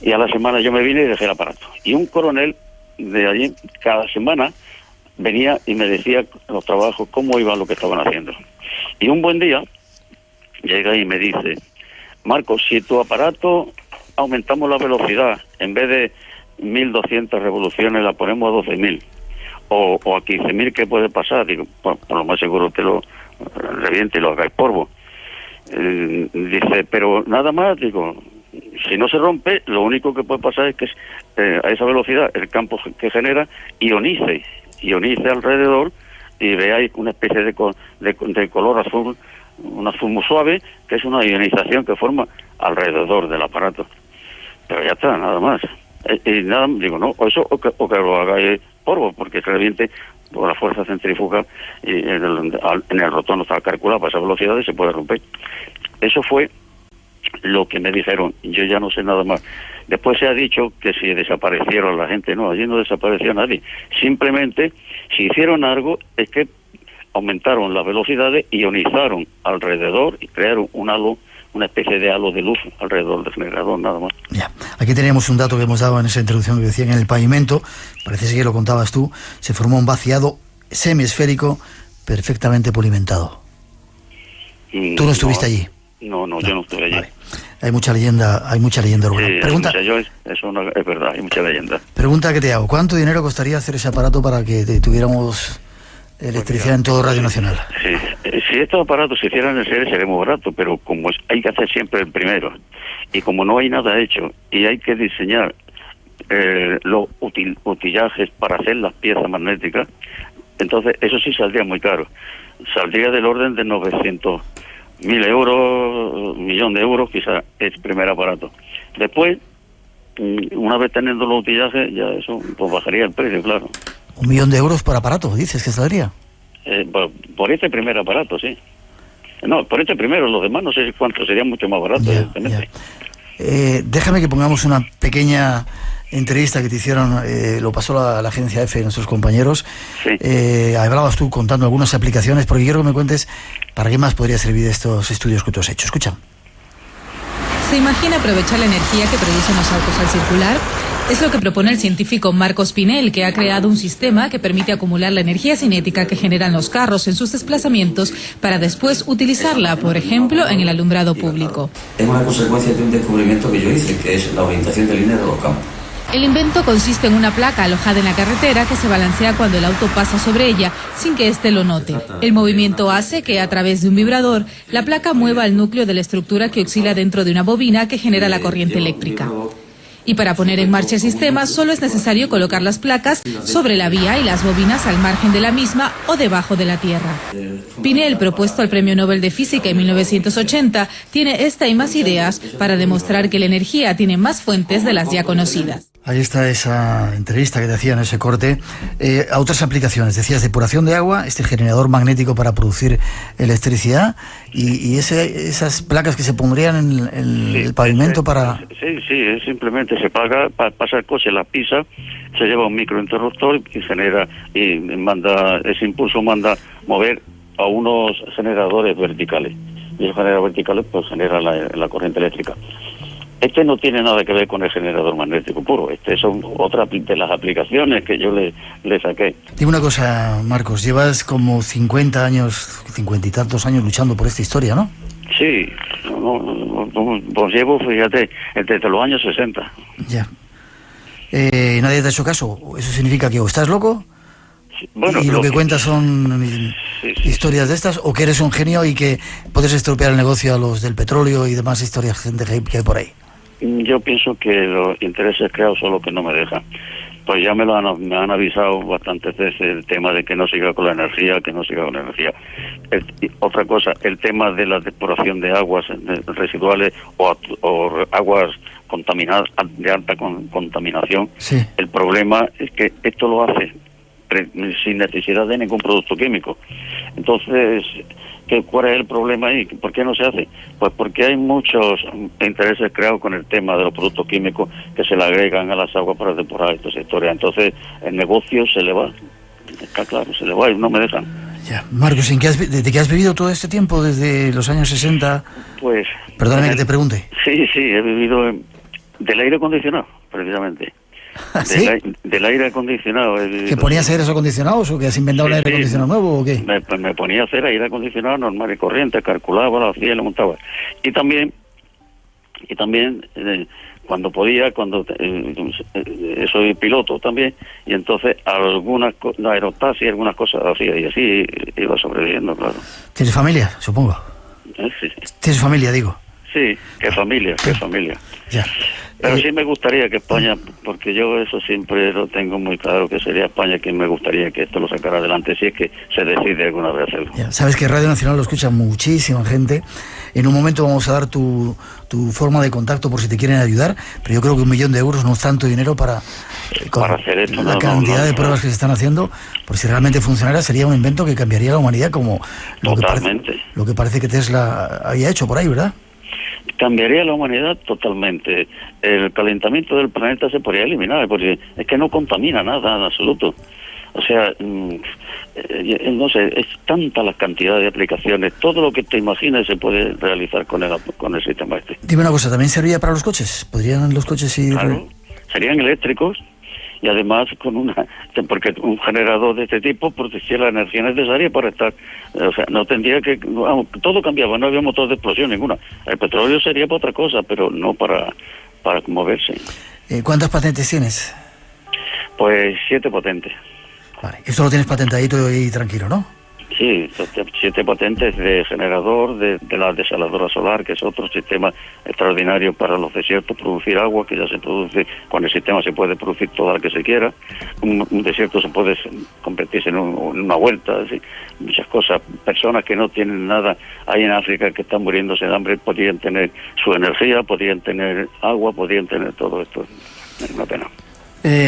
Y a la semana yo me vine y dejé el aparato. Y un coronel de allí, cada semana, venía y me decía los trabajos, cómo iba lo que estaban haciendo. Y un buen día llega y me dice: Marcos, si tu aparato aumentamos la velocidad, en vez de 1.200 revoluciones la ponemos a 12.000 o a 15.000, ¿qué puede pasar? Digo, por lo más seguro te lo reviente y lo hagáis polvo. Dice, pero nada más, digo, si no se rompe, lo único que puede pasar es que a esa velocidad el campo que genera ionice alrededor, y veáis una especie de color azul, un azul muy suave, que es una ionización que forma alrededor del aparato. Pero ya está, nada más. Y nada, digo, no, o eso o que lo hagáis polvo, porque se reviente por la fuerza centrífuga, y en el rotor no está calculado para esa velocidad y se puede romper. Eso fue lo que me dijeron. Yo ya no sé nada más. Después se ha dicho que si desaparecieron la gente. No, allí no desapareció nadie. Simplemente, si hicieron algo, es que aumentaron las velocidades, ionizaron alrededor y crearon un halo, una especie de halo de luz alrededor del generador, nada más. Ya. Aquí teníamos un dato que hemos dado en esa introducción, que decía que en el pavimento, parece que lo contabas tú, se formó un vaciado semiesférico perfectamente polimentado. ¿Tú no estuviste allí? No, yo no estuve allí. Vale. Hay mucha leyenda urbana. Sí, Pregunta, eso no, es verdad, hay mucha leyenda. Pregunta que te hago: ¿cuánto dinero costaría hacer ese aparato para que tuviéramos electricidad en todo Radio Nacional? Sí, si estos aparatos se hicieran en serie sería muy barato, pero como hay que hacer siempre el primero, y como no hay nada hecho, y hay que diseñar los utillajes para hacer las piezas magnéticas, entonces eso sí saldría muy caro. Saldría del orden de 900.000 euros, 1.000.000 de euros, quizás el primer aparato. Después, una vez teniendo los utillajes, ya eso pues bajaría el precio, claro. 1.000.000 de euros por aparato, dices que saldría. Por este primer aparato, sí. No, por este primero, los demás no sé cuánto, sería mucho más barato, evidentemente. Déjame que pongamos una pequeña entrevista que te hicieron, lo pasó la agencia EFE, nuestros compañeros. Sí. Hablabas tú contando algunas aplicaciones, porque quiero que me cuentes para qué más podría servir estos estudios que tú has hecho. Escucha. ¿Se imagina aprovechar la energía que producen los autos al circular? Es lo que propone el científico Marcos Pinel, que ha creado un sistema que permite acumular la energía cinética que generan los carros en sus desplazamientos para después utilizarla, por ejemplo, en el alumbrado público. Es una consecuencia de un descubrimiento que yo hice, que es la orientación de líneas de los campos. El invento consiste en una placa alojada en la carretera que se balancea cuando el auto pasa sobre ella sin que éste lo note. El movimiento hace que, a través de un vibrador, la placa mueva el núcleo de la estructura que oscila dentro de una bobina que genera la corriente eléctrica. Y para poner en marcha el sistema solo es necesario colocar las placas sobre la vía y las bobinas al margen de la misma o debajo de la tierra. Pinel, propuesto al Premio Nobel de Física en 1980, tiene esta y más ideas para demostrar que la energía tiene más fuentes de las ya conocidas. Ahí está esa entrevista que te hacía en ese corte. A otras aplicaciones, decías depuración de agua, este generador magnético para producir electricidad y esas placas que se pondrían en el pavimento para... Sí, simplemente se pasa el coche, la pisa, se lleva un microinterruptor y genera, y manda, ese impulso manda mover a unos generadores verticales. Y esos generadores verticales pues genera la corriente eléctrica. Este no tiene nada que ver con el generador magnético puro. Son otras de las aplicaciones que yo le saqué. Dime una cosa, Marcos, llevas como 50 y tantos años luchando por esta historia, ¿no? Sí, pues llevo, fíjate, desde los años 60. Ya. ¿Nadie te ha hecho caso? ¿Eso significa que o estás loco? Sí, bueno, y lo que cuentas son historias de estas, o que eres un genio y que puedes estropear el negocio a los del petróleo y demás historias que hay por ahí. Yo pienso que los intereses creados son los que no me dejan. Pues ya me han avisado bastantes veces el tema de que no siga con la energía, otra cosa, el tema de la depuración de aguas residuales o aguas contaminadas, de alta contaminación. Sí. El problema es que esto lo hace sin necesidad de ningún producto químico. Entonces, ¿cuál es el problema ahí? ¿Por qué no se hace? Pues porque hay muchos intereses creados con el tema de los productos químicos que se le agregan a las aguas para depurar esta historia. Entonces, el negocio se le va. Está claro, se le va y no me dejan. Ya. Marcos, ¿de qué has vivido todo este tiempo, desde los años 60? Pues... Perdóname que te pregunte. Sí, he vivido del aire acondicionado, precisamente. ¿Sí? Del aire acondicionado. ¿Que ponías aires acondicionados o que has inventado un aire acondicionado nuevo o qué? Me ponía a hacer aire acondicionado normal y corriente, calculaba, lo hacía y lo montaba. Y también cuando podía, soy piloto también, y entonces la aerotaxia y algunas cosas hacía, y así iba sobreviviendo, claro. ¿Tienes familia, supongo? Sí. ¿Tienes familia, digo? Sí, qué familia. Ya. Pero sí me gustaría que España, porque yo eso siempre lo tengo muy claro, que sería España quien me gustaría que esto lo sacara adelante, si es que se decide alguna vez hacerlo. Ya, sabes que Radio Nacional lo escucha muchísima gente. En un momento vamos a dar tu forma de contacto por si te quieren ayudar, pero yo creo que 1 millón de euros no es tanto dinero para hacer esto. La cantidad de pruebas que se están haciendo, por si realmente funcionara, sería un invento que cambiaría la humanidad, como lo que parece que Tesla había hecho por ahí, ¿verdad? Cambiaría la humanidad totalmente. El calentamiento del planeta se podría eliminar, porque es que no contamina nada en absoluto. O sea, no sé, es tanta la cantidad de aplicaciones, todo lo que te imagines se puede realizar con el sistema este. Dime una cosa, ¿también serviría para los coches? ¿Podrían los coches ir...? Claro, serían eléctricos. Y además porque un generador de este tipo producía la energía necesaria para estar, o sea, no tendría que, todo cambiaba, no había motor de explosión ninguna. El petróleo sería para otra cosa, pero no para moverse. ¿Cuántas patentes tienes? Pues 7 patentes. Vale, esto lo tienes patentadito y tranquilo, ¿no? Sí, 7 patentes de generador, de la desaladora solar, que es otro sistema extraordinario para los desiertos, producir agua, que ya se produce, con el sistema se puede producir toda la que se quiera. Un desierto se puede convertirse en una vuelta, así, muchas cosas. Personas que no tienen nada ahí en África, que están muriéndose de hambre, podrían tener su energía, podrían tener agua, podrían tener todo esto. Es una pena.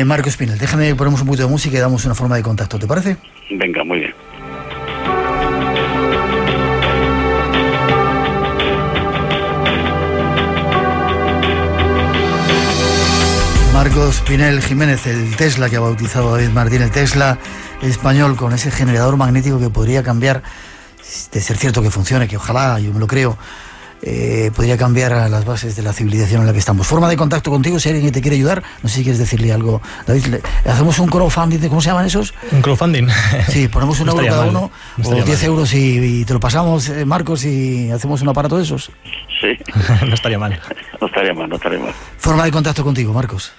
Marcos Pinel, déjame que ponemos un poquito de música y damos una forma de contacto, ¿te parece? Venga, muy bien. Marcos Pinel Jiménez, el Tesla que ha bautizado David Martín, el Tesla español con ese generador magnético que podría cambiar, de ser cierto que funcione, que ojalá, yo me lo creo, podría cambiar a las bases de la civilización en la que estamos. Forma de contacto contigo, si alguien que te quiere ayudar, no sé si quieres decirle algo. David, ¿hacemos un crowdfunding? ¿Cómo se llaman esos? ¿Un crowdfunding? Sí, ponemos un euro cada uno, o 10 euros y te lo pasamos, Marcos, y hacemos un aparato de esos. Sí. No estaría mal. No estaría mal. Forma de contacto contigo, Marcos.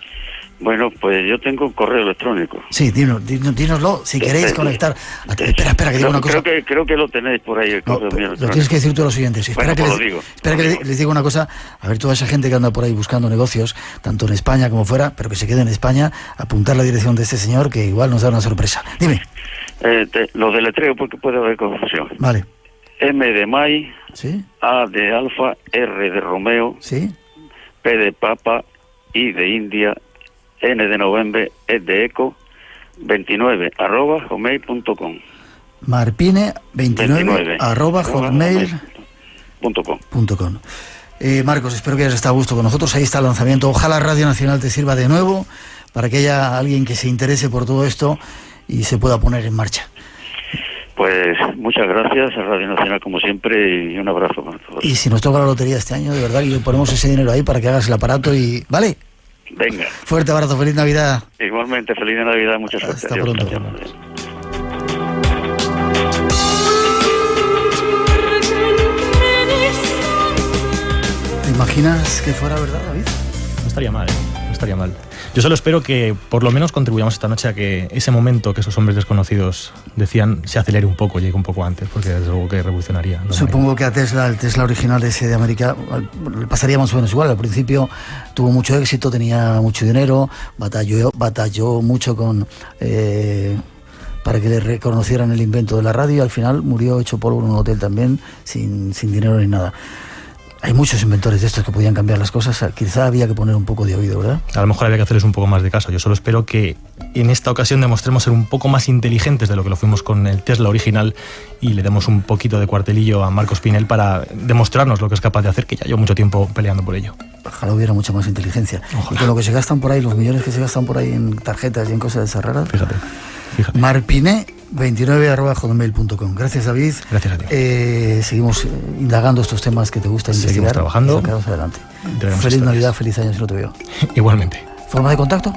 Bueno, pues yo tengo un correo electrónico. Sí, dínoslo, si queréis conectar. Espera, que digo una cosa. Creo que lo tenéis por ahí, el correo mío electrónico. Lo tienes que decir tú a los oyentes. Espera que les digo una cosa. A ver, toda esa gente que anda por ahí buscando negocios, tanto en España como fuera, pero que se quede en España, apuntar la dirección de este señor, que igual nos da una sorpresa. Dime. Lo deletreo porque puede haber confusión. Vale. M de May, ¿sí? A de Alfa, R de Romeo, ¿sí? P de Papa, I de India, N de Novembre, E de Eco, 29 @hotmail.com. Marpine 29 @hotmail.com. Marcos, espero que hayas estado a gusto con nosotros. Ahí está el lanzamiento. Ojalá Radio Nacional te sirva de nuevo para que haya alguien que se interese por todo esto y se pueda poner en marcha. Pues muchas gracias a Radio Nacional como siempre y un abrazo para todos. Y si nos toca la lotería este año, de verdad, y ponemos ese dinero ahí para que hagas el aparato y... ¿Vale? Venga. Fuerte abrazo, feliz Navidad. Igualmente, feliz Navidad, mucha suerte. Hasta pronto. ¿Te imaginas que fuera verdad, David? No estaría mal, no estaría mal. Yo solo espero que por lo menos contribuyamos esta noche a que ese momento que esos hombres desconocidos decían se acelere un poco, llegue un poco antes, porque desde luego que revolucionaría. Supongo que a Tesla, el Tesla original ese de América, le pasaría más o menos igual. Al principio tuvo mucho éxito, tenía mucho dinero, batalló mucho con para que le reconocieran el invento de la radio y al final murió hecho polvo en un hotel también, sin dinero ni nada. Hay muchos inventores de estos que podían cambiar las cosas. Quizá había que poner un poco de oído, ¿verdad? A lo mejor había que hacerles un poco más de caso. Yo solo espero que en esta ocasión demostremos ser un poco más inteligentes de lo que lo fuimos con el Tesla original y le demos un poquito de cuartelillo a Marcos Pinel para demostrarnos lo que es capaz de hacer, que ya llevo mucho tiempo peleando por ello. Ojalá hubiera mucha más inteligencia. Ojalá. Y con lo que se gastan por ahí, los millones que se gastan por ahí en tarjetas y en cosas de esas raras. Fíjate. Marpine 29 @hotmail.com. Gracias, David. Gracias a ti. Seguimos indagando estos temas que te gusta investigar. Seguimos trabajando. Sacados adelante. Feliz Navidad, feliz año si no te veo. Igualmente. ¿Forma de contacto?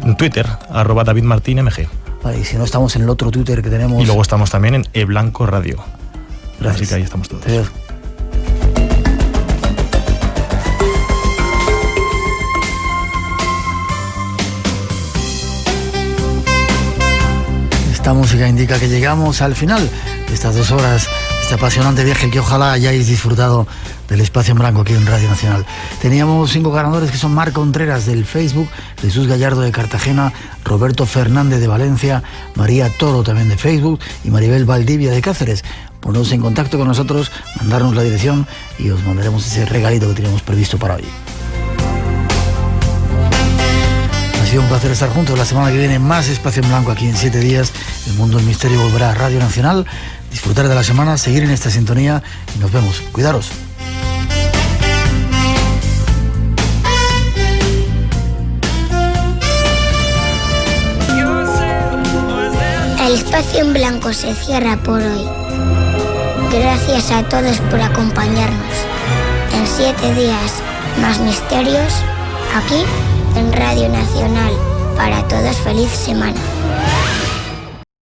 En Twitter, @DavidMartinMG. Vale, y si no, estamos en el otro Twitter que tenemos. Y luego estamos también en eBlanco Radio. Gracias. Así que ahí estamos todos. Adiós. Esta música indica que llegamos al final de estas 2 horas, de este apasionante viaje que ojalá hayáis disfrutado del espacio en blanco aquí en Radio Nacional. Teníamos 5 ganadores que son Marc Contreras del Facebook, Jesús Gallardo de Cartagena, Roberto Fernández de Valencia, María Toro también de Facebook y Maribel Valdivia de Cáceres. Poneros en contacto con nosotros, mandarnos la dirección y os mandaremos ese regalito que teníamos previsto para hoy. Ha sido un placer estar juntos. La semana que viene más Espacio en Blanco aquí en 7 días. El Mundo del Misterio volverá a Radio Nacional. Disfrutar de la semana, seguir en esta sintonía y nos vemos. Cuidaros. El Espacio en Blanco se cierra por hoy. Gracias a todos por acompañarnos. En 7 días más misterios aquí en Radio Nacional. Para todos, feliz semana.